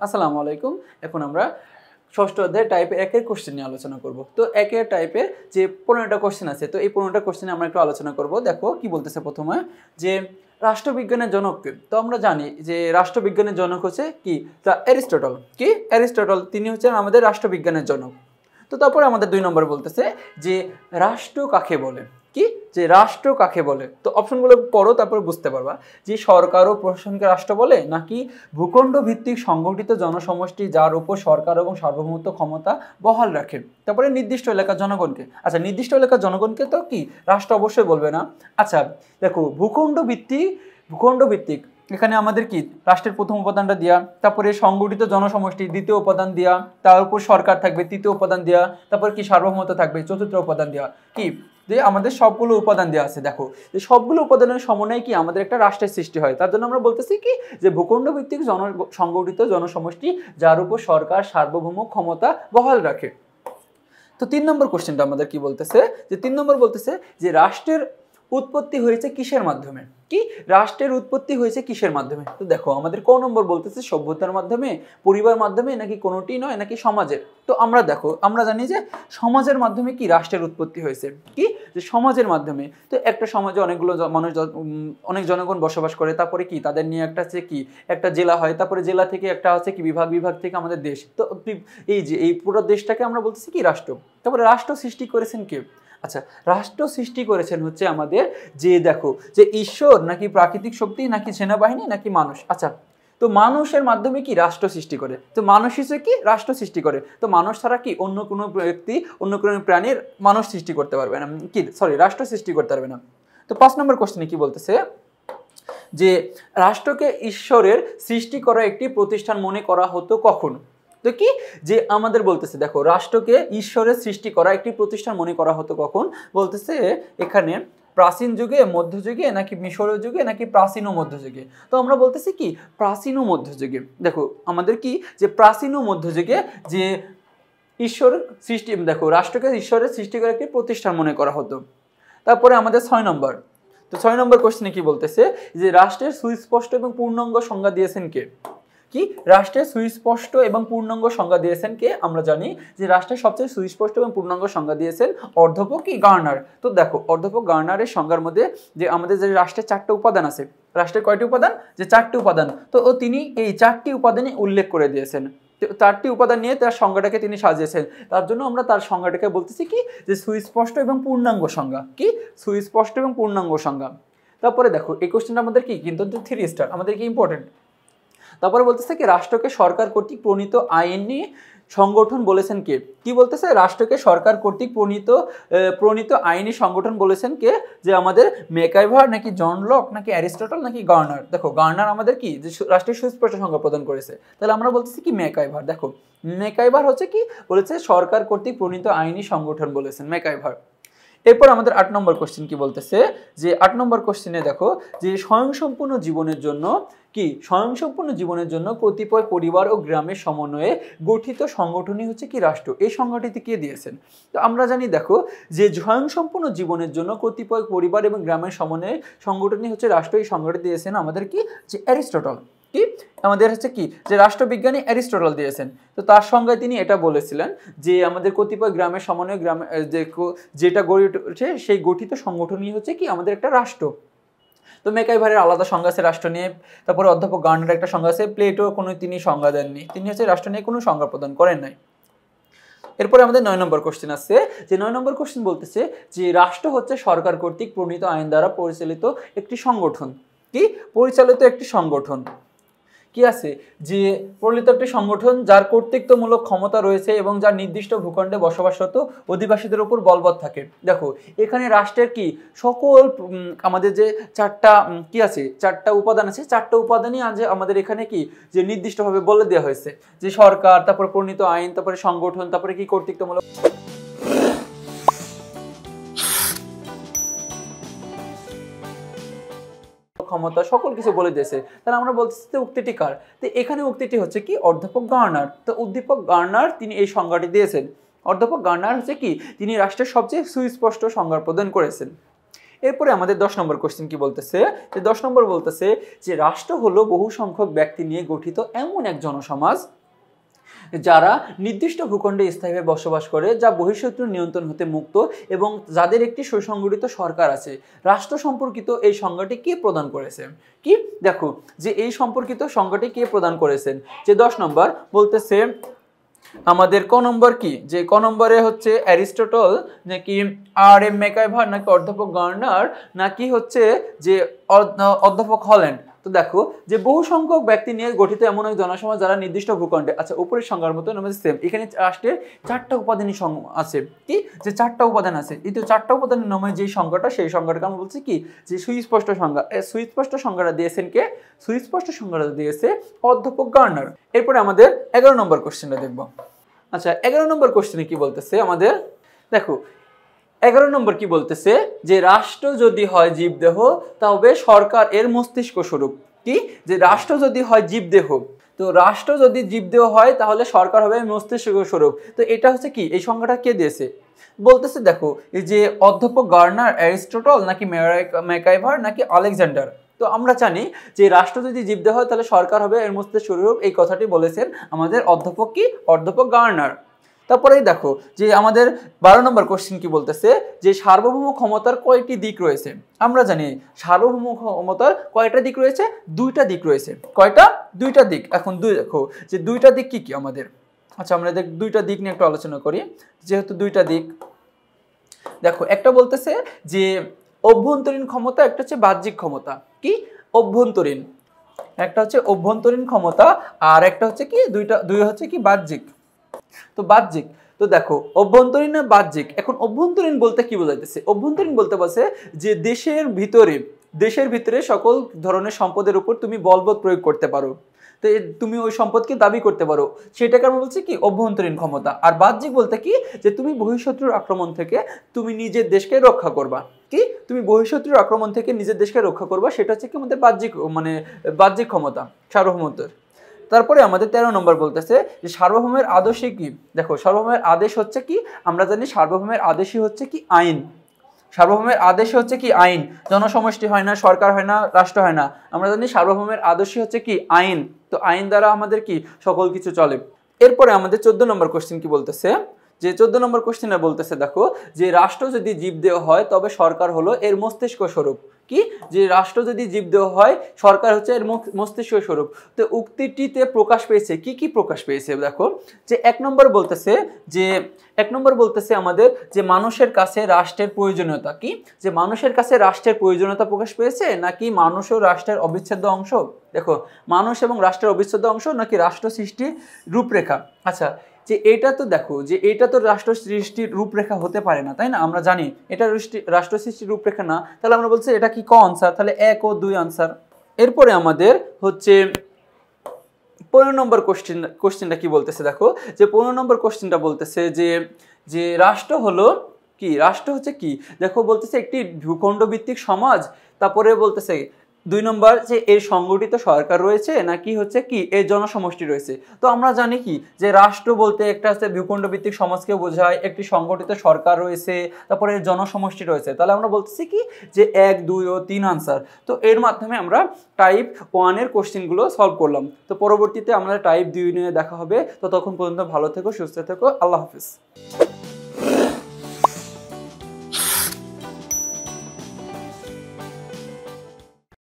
আসসালামু আলাইকুম। এখন আমরা ষষ্ঠ অধ্যায় টাইপ 1 এর কোশ্চেন নিয়ে আলোচনা করব। তো 1 এর টাইপে যে 15টা কোশ্চেন আছে, তো এই 15টা কোশ্চেনে আমরা একটু আলোচনা করব। দেখো কি বলতেছে প্রথমে, যে রাষ্ট্রবিজ্ঞানের জনক কে? তো আমরা জানি যে রাষ্ট্রবিজ্ঞানের জনক হচ্ছে কি, অ্যারিস্টটল। কি অ্যারিস্টটল, তিনি হচ্ছেন আমাদের রাষ্ট্রবিজ্ঞানের জনক। তো তারপরে আমাদের 2 নম্বর বলতেছে যে রাষ্ট্র কাকে বলে। কি, যে রাষ্ট্র কাকে বলে। তো অপশনগুলো পড়ো, তারপরে বুঝতে পারবা যে সরকার ও প্রশাসনকে রাষ্ট্র বলে, নাকি ভূখণ্ড ভিত্তিক সংগঠিত জনসমষ্টি যার উপর সরকার এবং সার্বভৌমত্ব ক্ষমতা বহাল রাখে। তারপরে নির্দিষ্ট এলাকার জনগণকে, আচ্ছা নির্দিষ্ট এলাকার জনগণকে তো কি রাষ্ট্র অবশ্যই বলবে না। আচ্ছা দেখো, ভূখণ্ড ভিত্তিক এখানে আমাদের কি রাষ্ট্রের প্রথম উপাদানটা দেওয়া, তারপরে সংগঠিত জনসমষ্টি দ্বিতীয় উপাদান দেওয়া, তার উপর সরকার থাকবে তৃতীয় উপাদান দেওয়া, তারপর কি সার্বভৌমত্ব থাকবে চতুর্থ উপাদান দেওয়া। কি যে আমাদের সবগুলো উপাদান দেওয়া আছে। দেখো যে সবগুলো উপাদানের সমন্বয়ে কি আমাদের একটা রাষ্ট্রের সৃষ্টি হয়। তার জন্য আমরা বলতেছি কি, যে ভূখণ্ড ভিত্তিক সংগঠিত জনসমষ্টি যার উপর সরকার সার্বভৌম ক্ষমতা বহাল রাখে। তো 3 নম্বর কোশ্চেনটা আমাদের কি বলতেছে, যে 3 নম্বর বলতেছে যে রাষ্ট্রের উৎপত্তি হয়েছে কিসের মাধ্যমে। কি, রাষ্ট্রের উৎপত্তি হয়েছে কিসের মাধ্যমে। তো দেখো আমাদের ক নম্বর বলতেছে সভ্যতার মাধ্যমে, পরিবার মাধ্যমে, নাকি কোনোটি নয়, নাকি সমাজের। তো আমরা দেখো, আমরা জানি যে সমাজের মাধ্যমে কি রাষ্ট্রের উৎপত্তি হয়েছে। কি, যে সমাজের মাধ্যমে। তো একটা সমাজে অনেকগুলো মানুষ, অনেক জনগণ বসবাস করে, তারপরে কি তাদের নিয়ে একটা হচ্ছে কি একটা জেলা হয়, তারপরে জেলা থেকে একটা হচ্ছে কি বিভাগ, বিভাগ থেকে আমাদের দেশ। তো এই যে এই পুরো দেশটাকে আমরা বলতেছি কি রাষ্ট্র। তারপরে রাষ্ট্র সৃষ্টি করেছেন কে? আচ্ছা, রাষ্ট্র সৃষ্টি করেছেন হচ্ছে আমাদের যে দেখো যে ঈশ্বর, নাকি প্রাকৃতিক শক্তি, নাকি সেনাবাহিনী, নাকি মানুষ। আচ্ছা, তো মানুষের মাধ্যমে কি রাষ্ট্র সৃষ্টি করে। তো মানুষ হিসেবে কি রাষ্ট্র সৃষ্টি করে। তো মানুষ ছাড়া কি অন্য কোনো ব্যক্তি, অন্য কোনো প্রাণীর মানুষ সৃষ্টি করতে পারবে না, কি সরি রাষ্ট্র সৃষ্টি করতে পারবে না। তো 5 নম্বর কোশ্চেনে কি বলতেছে, যে রাষ্ট্রকে ঈশ্বরের সৃষ্টি করা একটি প্রতিষ্ঠান মনে করা হতো কখন। তো কি, যে আমাদের বলতেছে দেখো রাষ্ট্রকে ঈশ্বরের সৃষ্টি করা একটি প্রতিষ্ঠান মনে করা হতো কখন। বলতেছে এখানে প্রাচীন যুগে, মধ্যযুগে, নাকি মিশরীয় যুগে, নাকি প্রাচীন ও মধ্যযুগে। তো আমরা বলতেছি কি প্রাচীন ও মধ্যযুগে। দেখো আমাদের কি, যে প্রাচীন ও মধ্যযুগে যে ঈশ্বর সৃষ্টি, দেখো রাষ্ট্রকে ঈশ্বরের সৃষ্টি করা একটি প্রতিষ্ঠান মনে করা হতো। তারপরে আমাদের 6 নম্বর, তো 6 নম্বর কোশ্চেনে কি বলতেছে, যে রাষ্ট্রের সুস্পষ্ট এবং পূর্ণাঙ্গ সংজ্ঞা দিয়েছেন কে। কি, রাষ্ট্রের সুস্পষ্ট এবং পূর্ণাঙ্গ সংজ্ঞা দিয়েছেন কে। আমরা জানি যে রাষ্ট্রের সবচেয়ে সুস্পষ্ট এবং পূর্ণাঙ্গ সংজ্ঞা দিয়েছেন অধ্যাপক কি গার্নার। তো দেখো অধ্যাপক গার্নারের সংজ্ঞার মধ্যে যে আমাদের যে রাষ্ট্রের 4টা উপাদান আছে, রাষ্ট্রের কয়টি উপাদান, যে 4টি উপাদান। তো তিনি এই 4টি উপাদানই উল্লেখ করে দিয়েছেন। 4টি উপাদান নিয়ে তার সংজ্ঞাটাকে তিনি সাজিয়েছেন। তার জন্য আমরা তার সংজ্ঞাটাকে বলতেছি কি, যে সুস্পষ্ট এবং পূর্ণাঙ্গ সংজ্ঞা। কি, সুস্পষ্ট এবং পূর্ণাঙ্গ সংজ্ঞা। তারপরে দেখো এই কোশ্চেনটা আমাদের কি কিন্তু 3 স্টার, আমাদের কি ইম্পর্টেন্ট। তারপরে বলতেছে কি রাষ্ট্রকে সরকার কর্তৃক প্রণীত আইনি সংগঠন বলেছেন কে। কি বলতেছে, রাষ্ট্রকে সরকার কর্তৃক প্রণীত আইনি সংগঠন বলেছেন কে, যে আমাদের ম্যাকাইভার, নাকি জন লক, নাকি অ্যারিস্টটল, নাকি গার্নার। দেখো গার্নার আমাদের কি, যে রাষ্ট্রের সুস্পষ্ট সংজ্ঞা প্রদান করেছে। তাহলে আমরা বলতেছি কি ম্যাকাইভার। দেখো ম্যাকাইভার হচ্ছে কি বলেছে, সরকার কর্তৃক প্রণীত আইনি সংগঠন বলেছেন ম্যাকাইভার। এরপর আমাদের 8 নম্বর কোশ্চেন কি বলতেছে, যে 8 নম্বর কোশ্চেনে দেখো যে স্বয়ংসম্পূর্ণ জীবনের জন্য কি, স্বয়ংসম্পূর্ণ জীবনের জন্য কতিপয় পরিবার ও গ্রামের সমন্বয়ে গঠিত সংগঠনই হচ্ছে কি রাষ্ট্র। এই সংগঠনটি কে দিয়েছেন। তো আমরা জানি দেখো যে স্বয়ংসম্পূর্ণ জীবনের জন্য কতিপয় পরিবার এবং গ্রামের সমন্বয়ে সংগঠনই হচ্ছে রাষ্ট্র। এই সংগঠন দিয়েছেন আমাদের কি, যে অ্যারিস্টটল। কি, আমাদের হচ্ছে কি, যে রাষ্ট্রবিজ্ঞানী অ্যারিস্টটল দিয়েছেন। তো তার সংজ্ঞায় তিনি এটা বলেছিলেন যে আমাদের কতিপয় গ্রামের সমন্বয়ে যেটা গড়ে উঠেছে সেই গঠিত সংগঠনই হচ্ছে কি আমাদের একটা রাষ্ট্র। তো ম্যাকাইভারের আলাদা সংজ্ঞা আছে রাষ্ট্র নিয়ে। তারপরে অধ্যাপক গার্নারের একটা সংজ্ঞা আছে। প্লেটো কোনো তিনি সংজ্ঞা দেননি, তিনি হচ্ছে রাষ্ট্র নিয়ে কোনো সংজ্ঞা প্রদান করেন নাই। এরপরে আমাদের 9 নম্বর কোশ্চেন আছে, যে 9 নম্বর কোশ্চেন বলতেছে যে রাষ্ট্র হচ্ছে সরকার কর্তৃক প্রণীত আইন দ্বারা পরিচালিত একটি সংগঠন। কি, পরিচালিত একটি সংগঠন। কি আছে, যে প্রণীত একটি সংগঠন যার কর্তৃত্বমূলক ক্ষমতা রয়েছে এবং যার নির্দিষ্ট ভূখণ্ডে বসবাসরত অধিবাসীদের উপর বলবৎ থাকে। দেখো এখানে রাষ্ট্রের কি সকল আমাদের যে 4টা কি আছে, 4টা উপাদান আছে, 4টা উপাদানই আজ আমাদের এখানে কি, যে নির্দিষ্টভাবে বলে দেওয়া হয়েছে, যে সরকার, তারপরে প্রণীত আইন, তারপরে সংগঠন, তারপরে কি কর্তৃত্বমূলক ক্ষমতা, সকল কিছু বলে দিয়েছে। তাহলে আমরা বলতেছি যে উক্তিটি কার। তো এখানে উক্তিটি হচ্ছে কি অধ্যাপক গার্নার। তো অধ্যাপক গার্নার তিনি এই সংজ্ঞাটি দিয়েছেন। অধ্যাপক গার্নার হচ্ছে কি, তিনি রাষ্ট্রের সবচেয়ে সুস্পষ্ট সংজ্ঞা প্রদান করেছেন। এরপরে আমাদের 10 নম্বর কোশ্চেন কি বলতেছে, যে 10 নম্বর বলতেছে যে রাষ্ট্র হলো বহু সংখ্যক ব্যক্তি নিয়ে গঠিত এমন এক জনসমাজ যারা নির্দিষ্ট ভূখণ্ডে স্থায়ীভাবে বসবাস করে, যা বহিঃশত্রুর নিয়ন্ত্রণ হতে মুক্ত এবং যাদের একটি সুসংগঠিত সরকার আছে। রাষ্ট্র সম্পর্কিত এই সংজ্ঞাটি কে প্রদান করেছে? কি দেখো যে এই সম্পর্কিত সংজ্ঞাটি কে প্রদান করেছেন, যে 10 নম্বর বলতেছে আমাদের ক নম্বর কি, যে ক নম্বরে হচ্ছে অ্যারিস্টটল নাকি আর.এম. ম্যাকআইভার নাকি অধ্যাপক গার্নার নাকি হচ্ছে যে অধ্যাপক হল্যান্ড। তো দেখো যে বহু সংখ্যক ব্যক্তি নিয়ে গঠিত এমন এক জনসমাজ যারা নির্দিষ্ট ভূখণ্ডে, আচ্ছা উপরের সংজ্ঞার মতো আমাদের সেম, এখানে রাষ্ট্রের 4টা উপাদানই আছে, কি যে 4টা উপাদান আছে, এই তো 4টা উপাদানের নামে যে সংজ্ঞাটা, সেই সংজ্ঞাটাকে আমরা বলছি কি যে সুস্পষ্ট সংজ্ঞা। সুস্পষ্ট সংজ্ঞাটা দিয়েছেন কে? সুস্পষ্ট সংজ্ঞাটা দিয়েছে অধ্যাপক গার্নার। এরপরে আমাদের 11 নম্বর কোশ্চেনটা দেখব। আচ্ছা 11 নম্বর কোশ্চেনে কি বলতেছে আমাদের, দেখো 11 নম্বর কি বলতেছে, যে রাষ্ট্র যদি হয় জীবদেহ তবে সরকার এর মস্তিষ্ক স্বরূপ। কি যে রাষ্ট্র যদি হয় জীবদেহ, তো রাষ্ট্র যদি জীবদেহ হয় তাহলে সরকার হবে মস্তিষ্ক স্বরূপ। তো এটা হচ্ছে কি, এই সংজ্ঞাটা কে দিয়েছে বলতেছে, দেখো এই যে অধ্যাপক গার্নার, অ্যারিস্টটল নাকি ম্যাকআইভার নাকি আলেকজান্ডার। তো আমরা জানি যে রাষ্ট্র যদি জীবদেহ হয় তাহলে সরকার হবে এর মস্তিষ্ক স্বরূপ, এই কথাটি বলেছেন আমাদের অধ্যাপক কি, অধ্যাপক গার্নার। তারপরেই দেখো যে আমাদের 12 নম্বর কোশ্চেন কি বলতেছে, যে সার্বভৌম ক্ষমতার কয়টি দিক রয়েছে? আমরা জানি সার্বভৌম ক্ষমতার কয়টা দিক রয়েছে? 2টা দিক রয়েছে। কয়টা? 2টা দিক। এখন দেখো যে 2টা দিক কি কি আমাদের। আচ্ছা আমরা 2টা দিক নিয়ে একটু আলোচনা করি। যেহেতু 2টা দিক, দেখো একটা বলতেছে যে অভ্যন্তরীণ ক্ষমতা, একটা হচ্ছে বাহ্যিক ক্ষমতা। কি অভ্যন্তরীণ, একটা হচ্ছে অভ্যন্তরীণ ক্ষমতা আর একটা হচ্ছে কি দুই হচ্ছে কি বাহ্যিক। তো বাহ্যিক, তো দেখো অভ্যন্তরীণ না বাহ্যিক। এখন অভ্যন্তরীণ বলতে কি বোঝাইতেছে? অভ্যন্তরীণ বলতে বলছে যে দেশের ভিতরে সকল ধরনের সম্পদের উপর তুমি বলবৎ প্রয়োগ করতে পারো, তো তুমি ওই সম্পদকে দাবি করতে পারো, সেটাকে আমরা বলছি কি অভ্যন্তরীণ ক্ষমতা। আর বাহ্যিক বলতে কি, যে তুমি বহিঃশত্রুর আক্রমণ থেকে তুমি নিজের দেশকে রক্ষা করবা। কি তুমি বহিঃশত্রুর আক্রমণ থেকে নিজের দেশকে রক্ষা করবা, সেটা হচ্ছে কি আমাদের বাহ্যিক, মানে বাহ্যিক ক্ষমতা, সার্বভৌমত্বের। তারপরে আমাদের 13 নম্বর বলতেছে যে সার্বভৌমের আদর্শে কি। দেখো সার্বভৌমের আদেশ হচ্ছে কি, আমরা জানি সার্বভৌমের আদেশই হচ্ছে কি আইন। সার্বভৌমের আদেশ হচ্ছে কি আইন, জনসমষ্টি হয় না, সরকার হয় না, রাষ্ট্র হয় না। আমরা জানি সার্বভৌমের আদর্শই হচ্ছে কি আইন। তো আইন দ্বারা আমাদের কি সকল কিছু চলে। এরপরে আমাদের 14 নম্বর কোশ্চেন কি বলতেছে, যে 14 নম্বর কোশ্চেনে বলতেছে দেখো যে রাষ্ট্র যদি জীবদেহ হয় তবে সরকার হলো এর মস্তিষ্ক স্বরূপ। কি যে রাষ্ট্র যদি জীবদেহ হয় সরকার হচ্ছে এর মস্তিষ্ক স্বরূপ। তো উক্তিটিতে প্রকাশ পেয়েছে কি কি প্রকাশ পেয়েছে, দেখো যে 1 নম্বর বলতেছে যে 1 নম্বর বলতেছে আমাদের যে মানুষের কাছে রাষ্ট্রের প্রয়োজনীয়তা। কি যে মানুষের কাছে রাষ্ট্রের প্রয়োজনীয়তা প্রকাশ পেয়েছে নাকি মানুষ ও রাষ্ট্রের অবিচ্ছেদ্য অংশ। দেখো মানুষ এবং রাষ্ট্রের অবিচ্ছেদ্য অংশ নাকি রাষ্ট্র সৃষ্টির রূপরেখা। আচ্ছা যে এটা তো দেখো যে এটা তো রাষ্ট্র সৃষ্টির রূপরেখা হতে পারে না, তাই না? আমরা জানি এটা রাষ্ট্র সৃষ্টির রূপরেখা না, তাহলে আমরা বলছি এটা কি ক আনসার, তাহলে 1 ও 2 আনসার। এরপরে আমাদের হচ্ছে 15 নম্বর কোশ্চেনটা কি বলতেছে, দেখো যে 15 নম্বর কোশ্চেনটা বলতেছে যে রাষ্ট্র হলো কি, রাষ্ট্র হচ্ছে কি, দেখো বলতেছে একটি ভূখণ্ড ভিত্তিক সমাজ। তারপরে বলতেছে 2 নম্বর যে এর সংগঠিত সরকার রয়েছে নাকি হচ্ছে কি এর জনসমষ্টি রয়েছে। তো আমরা জানি কি যে রাষ্ট্র বলতে একটা হচ্ছে ভূখণ্ড ভিত্তিক সমাজকে বোঝায়, একটি সংগঠিত সরকার রয়েছে, তারপরে এর জনসমষ্টি রয়েছে। তাহলে আমরা বলতেছি কি যে 1, 2 ও 3 আনসার। তো এর মাধ্যমে আমরা টাইপ 1 এর কোশ্চেনগুলো সলভ করলাম। তো পরবর্তীতে আমরা টাইপ 2 নিয়ে দেখা হবে। তো তখন পর্যন্ত ভালো থেকো, সুস্থ থেকো, আল্লাহ হাফিজ।